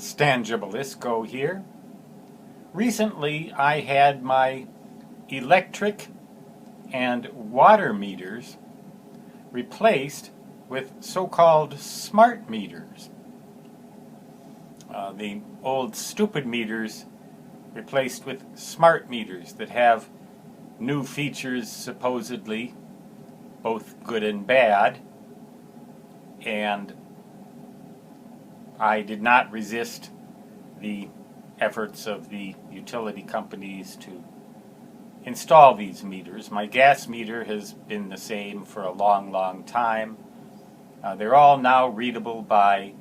Stan Gibilisco here. Recently I had my electric and water meters replaced with so-called smart meters. The old stupid meters replaced with smart meters that have new features, supposedly, both good and bad, and I did not resist the efforts of the utility companies to install these meters. My gas meter has been the same for a long time. They're all now readable by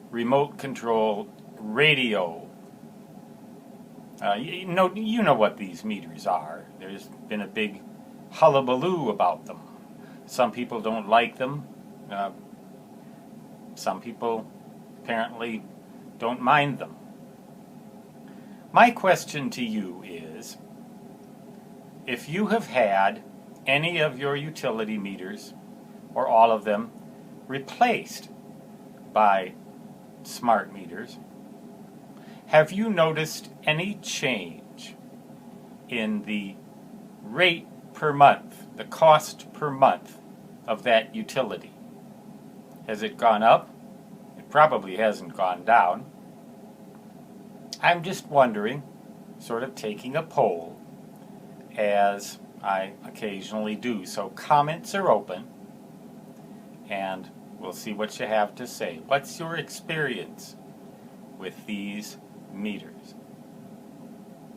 remote control radio. You know what these meters are. There's been a big hullabaloo about them. Some people don't like them. Some people apparently don't mind them. My question to you is, if you have had any of your utility meters, or all of them, replaced by smart meters, have you noticed any change in the rate per month, the cost per month of that utility? Has it gone up? It probably hasn't gone down. I'm just wondering, sort of taking a poll, as I occasionally do. So comments are open, and we'll see what you have to say. What's your experience with these meters?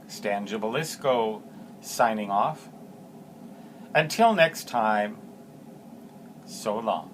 Stan Gibilisco signing off. Until next time, so long.